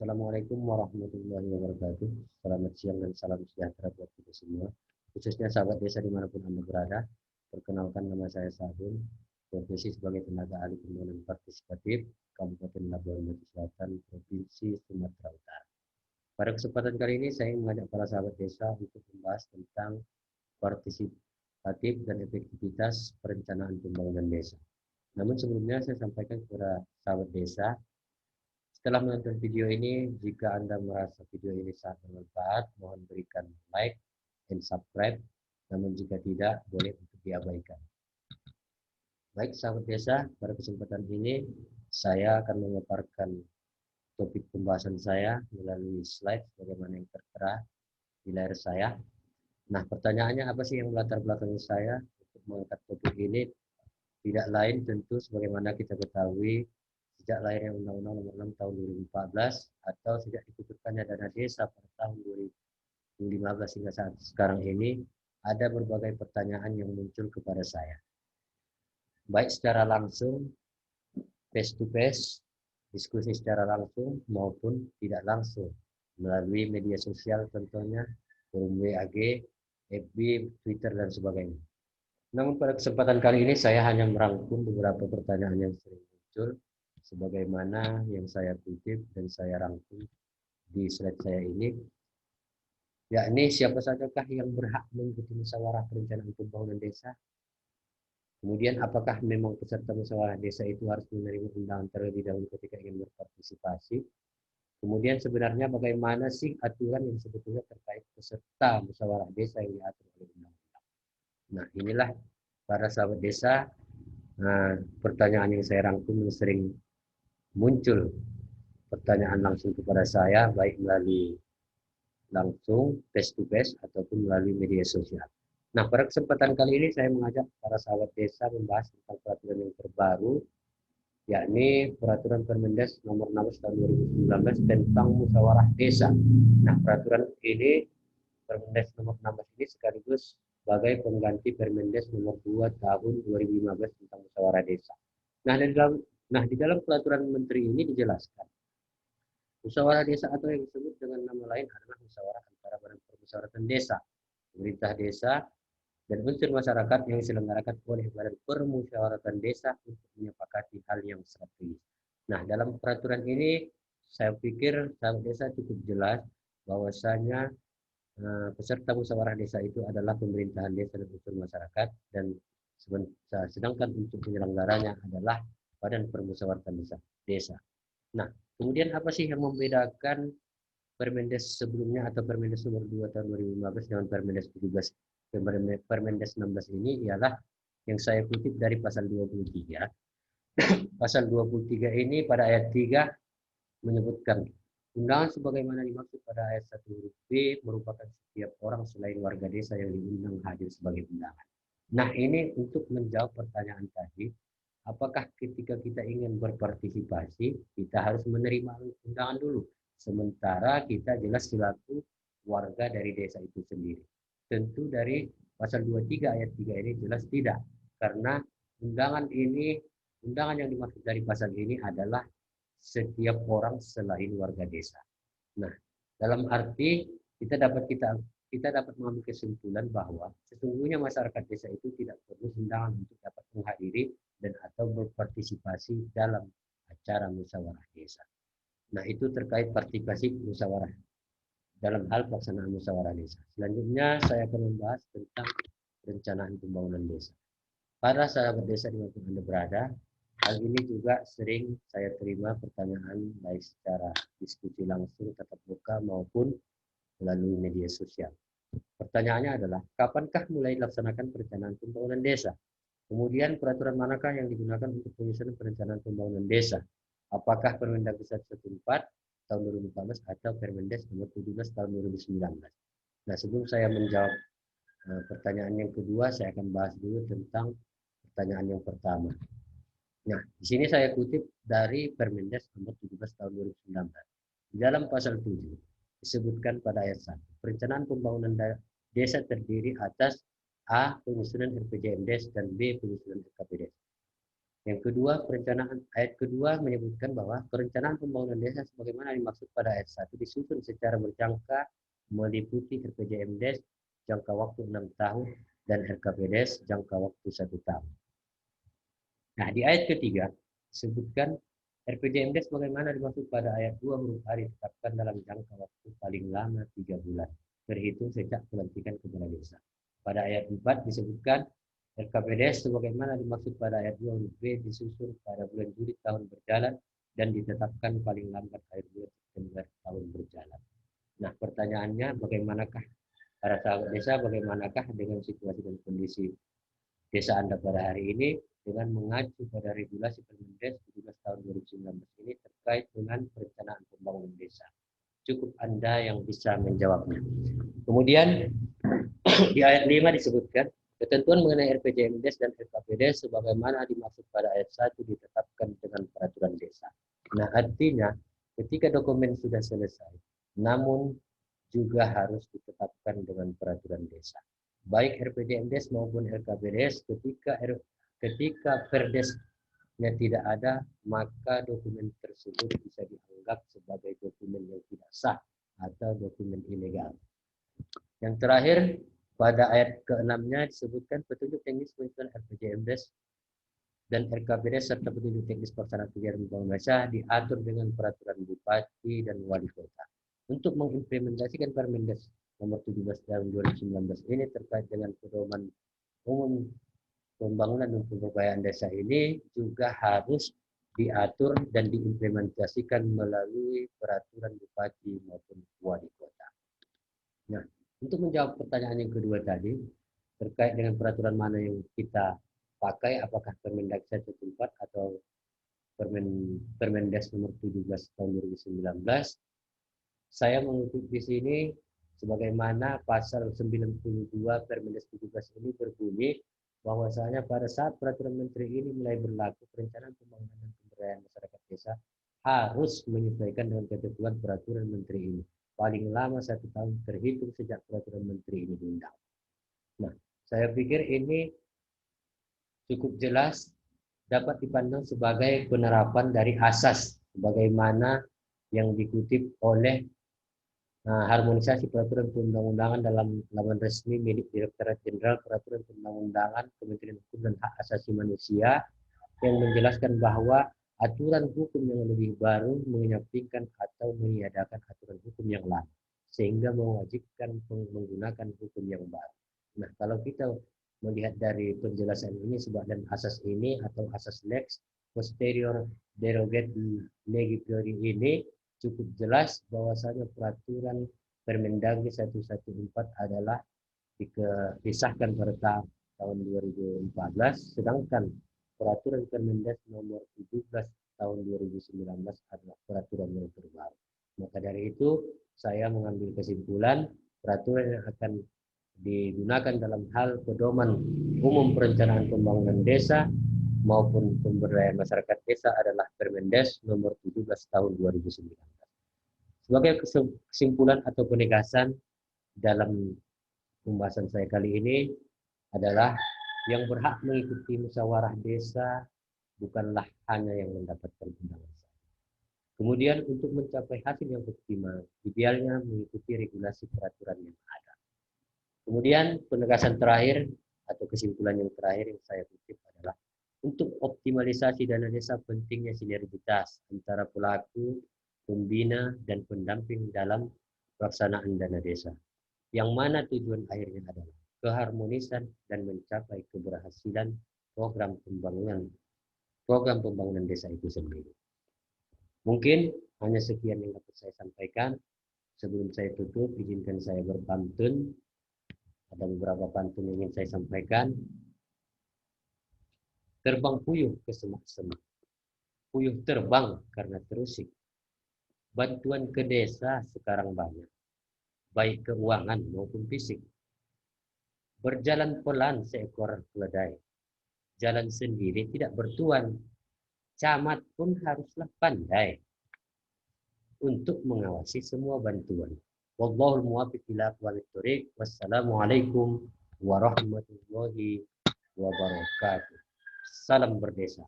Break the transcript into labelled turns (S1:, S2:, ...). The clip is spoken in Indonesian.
S1: Assalamualaikum warahmatullahi wabarakatuh. Selamat siang dan salam sejahtera buat kita semua. Khususnya sahabat desa dimanapun Anda berada. Perkenalkan nama saya Sadun, profesi sebagai tenaga ahli pembangunan partisipatif Kabupaten Labuan Batu Selatan, Provinsi Sumatera Utara. Pada kesempatan kali ini saya mengajak para sahabat desa untuk membahas tentang partisipatif dan efektivitas perencanaan pembangunan desa. Namun sebelumnya saya sampaikan kepada sahabat desa, setelah menonton video ini, jika Anda merasa video ini sangat bermanfaat, mohon berikan like dan subscribe. Namun jika tidak, boleh untuk diabaikan. Baik sahabat desa, pada kesempatan ini saya akan memaparkan topik pembahasan saya melalui slide bagaimana yang tertera di layar saya. Nah, pertanyaannya apa sih yang melatar belakangi saya untuk mengangkat topik ini? Tidak lain tentu sebagaimana kita ketahui sejak lahirnya Undang-Undang Nomor 6 Tahun 2014 atau sejak dikucurkannya dana desa pada tahun 2015 hingga saat sekarang ini, ada berbagai pertanyaan yang muncul kepada saya. Baik secara langsung, face to face, diskusi secara langsung maupun tidak langsung melalui media sosial tentunya, forum WAG, FB, Twitter dan sebagainya. Namun pada kesempatan kali ini saya hanya merangkum beberapa pertanyaan yang sering muncul sebagaimana yang saya kutip dan saya rangkum di slide saya ini, yakni siapa sajakah yang berhak mengikuti musyawarah perencanaan pembangunan desa. Kemudian apakah memang peserta musyawarah desa itu harus menerima undangan terlebih dahulu ketika ingin berpartisipasi. Kemudian sebenarnya bagaimana sih aturan yang sebetulnya terkait peserta musyawarah desa yang diatur oleh undang-undang. Nah, inilah para sahabat desa, pertanyaan yang saya rangkum yang sering muncul pertanyaan langsung kepada saya, baik melalui langsung face to face ataupun melalui media sosial. Nah, pada kesempatan kali ini saya mengajak para sahabat desa membahas tentang peraturan yang terbaru, yakni peraturan Permendes nomor 16 tahun 2019 tentang musyawarah desa. Nah, peraturan ini Permendes nomor 16 ini sekaligus sebagai pengganti Permendes nomor 2 tahun 2015 tentang musyawarah desa. Nah, di dalam peraturan menteri ini dijelaskan musyawarah desa atau yang disebut dengan nama lain adalah musyawarah antara badan permusyawaratan desa, pemerintah desa, dan unsur masyarakat yang diselenggarakan oleh badan permusyawaratan desa untuk menyepakati hal yang strategis. Nah, dalam peraturan ini saya pikir sahabat desa cukup jelas bahwasanya peserta musyawarah desa itu adalah pemerintahan desa dan unsur masyarakat, dan sedangkan untuk penyelenggaranya adalah badan permusyawaratan desa. Nah, kemudian apa sih yang membedakan Permendes sebelumnya atau Permendes nomor 2 tahun 2015 dengan Permendes 17? Permendes 16 ini ialah yang saya kutip dari pasal 23. Pasal 23 ini pada ayat 3 menyebutkan undangan sebagaimana dimaksud pada ayat 1 huruf B merupakan setiap orang selain warga desa yang diundang hadir sebagai undangan. Nah, ini untuk menjawab pertanyaan tadi, apakah ketika kita ingin berpartisipasi, kita harus menerima undangan dulu, sementara kita jelas selaku warga dari desa itu sendiri. Tentu dari pasal 23 ayat 3 ini jelas tidak, karena undangan yang dimaksud dari pasal ini adalah setiap orang selain warga desa. Nah, dalam arti kita dapat mengambil kesimpulan bahwa sesungguhnya masyarakat desa itu tidak perlu undangan untuk dapat menghadiri dan atau berpartisipasi dalam acara musyawarah desa. Nah, itu terkait partisipasi musyawarah dalam hal pelaksanaan musyawarah desa. Selanjutnya saya akan membahas tentang perencanaan pembangunan desa. Para sahabat desa dimanapun Anda berada, hal ini juga sering saya terima pertanyaan baik secara diskusi langsung tatap muka maupun melalui media sosial. Pertanyaannya adalah, kapankah mulai dilaksanakan perencanaan pembangunan desa? Kemudian peraturan manakah yang digunakan untuk penyusunan perencanaan pembangunan desa? Apakah Permendagri 114 tahun 2014 atau Permendes nomor 17 tahun 2019? Nah, sebelum saya menjawab pertanyaan yang kedua, saya akan bahas dulu tentang pertanyaan yang pertama. Nah, di sini saya kutip dari Permendes nomor 17 tahun 2019. Di dalam pasal 7 disebutkan pada ayat 1, perencanaan pembangunan desa terdiri atas A. Penyusunan RPJMDes dan B. Penyusunan RKPDes. Yang kedua, ayat kedua menyebutkan bahwa perencanaan pembangunan desa sebagaimana dimaksud pada ayat 1 disusun secara berjangka meliputi RPJMDes jangka waktu 6 tahun dan RKPDes jangka waktu 1 tahun. Nah, di ayat ketiga disebutkan RPJMDes sebagaimana dimaksud pada ayat 2 huruf A ditetapkan dalam jangka waktu paling lama 3 bulan terhitung sejak pelantikan kepala desa. Pada ayat 4 disebutkan RKPDes sebagaimana dimaksud pada ayat 2 huruf B disusun pada bulan Juli tahun berjalan dan ditetapkan paling lambat akhir bulan September tahun berjalan. Nah, pertanyaannya bagaimanakah para sahabat desa, bagaimanakah dengan situasi dan kondisi desa Anda pada hari ini dengan mengacu pada regulasi Permendes 17 tahun 2019 ini terkait dengan perencanaan pembangunan desa. Cukup Anda yang bisa menjawabnya. Kemudian di ayat 5 disebutkan ketentuan mengenai RPJMDes dan RKPDes sebagaimana dimaksud pada ayat 1 ditetapkan dengan peraturan desa. Nah, artinya ketika dokumen sudah selesai, namun juga harus ditetapkan dengan peraturan desa. Baik RPJMDes maupun RKPDes ketika Perdesnya tidak ada, maka dokumen tersebut bisa dianggap sebagai dokumen yang tidak sah atau dokumen ilegal. Yang terakhir, pada ayat ke-6-nya disebutkan petunjuk teknis penyusunan RPJMDes dan RKPDes serta petunjuk teknis pelaksanaan kegiatan pembangunan desa diatur dengan peraturan bupati dan wali kota. Untuk mengimplementasikan Permendes nomor 17 tahun 2019 ini terkait dengan pedoman umum pembangunan dan pembiayaan desa ini juga harus diatur dan diimplementasikan melalui peraturan bupati maupun wali kota. Nah, untuk menjawab pertanyaan yang kedua tadi, terkait dengan peraturan mana yang kita pakai, apakah Permendag 114 atau Permendes nomor 17 tahun 2019, saya mengutip di sini sebagaimana pasal 92 Permendes 17 ini berbunyi bahwasanya pada saat peraturan menteri ini mulai berlaku, perencanaan pembangunan dan pemberdayaan masyarakat desa harus menyesuaikan dengan ketentuan peraturan menteri ini. Paling lama 1 tahun terhitung sejak peraturan menteri ini diundang. Nah, saya pikir ini cukup jelas dapat dipandang sebagai penerapan dari asas sebagaimana yang dikutip oleh harmonisasi peraturan perundang-undangan dalam laman resmi milik Direktorat Jenderal Peraturan Perundang-undangan Kementerian Hukum dan Hak Asasi Manusia yang menjelaskan bahwa aturan hukum yang lebih baru menyampingkan atau meniadakan aturan hukum yang lama sehingga mewajibkan menggunakan hukum yang baru. Nah, kalau kita melihat dari penjelasan ini dan asas ini atau asas lex posterior derogat legi priori ini cukup jelas bahwasanya peraturan Permendagri 114 adalah disahkan pada tahun 2014, sedangkan peraturan Permendes nomor 17 tahun 2019 adalah peraturan yang terbaru. Maka dari itu, saya mengambil kesimpulan peraturan yang akan digunakan dalam hal pedoman umum perencanaan pembangunan desa maupun pemberdayaan masyarakat desa adalah Permendes nomor 17 tahun 2019. Sebagai kesimpulan atau penegasan dalam pembahasan saya kali ini adalah yang berhak mengikuti musyawarah desa bukanlah hanya yang mendapatkan undangan. Kemudian untuk mencapai hasil yang optimal, idealnya mengikuti regulasi peraturan yang ada. Kemudian penegasan terakhir atau kesimpulan yang terakhir yang saya kutip adalah untuk optimalisasi dana desa pentingnya sinergitas antara pelaku, pembina, dan pendamping dalam pelaksanaan dana desa. Yang mana tujuan akhirnya adalah keharmonisan dan mencapai keberhasilan program pembangunan desa itu sendiri. Mungkin hanya sekian yang dapat saya sampaikan. Sebelum saya tutup, izinkan saya berpantun. Ada beberapa pantun yang ingin saya sampaikan. Terbang puyuh ke semak-semak. Puyuh terbang karena terusik. Bantuan ke desa sekarang banyak. Baik keuangan maupun fisik. Berjalan pelan seekor keledai. Jalan sendiri tidak bertuan. Camat pun haruslah pandai untuk mengawasi semua bantuan. Wallahul muwaffiq ila aqwamit thoriq. Wassalamualaikum warahmatullahi wabarakatuh. Salam berdesa.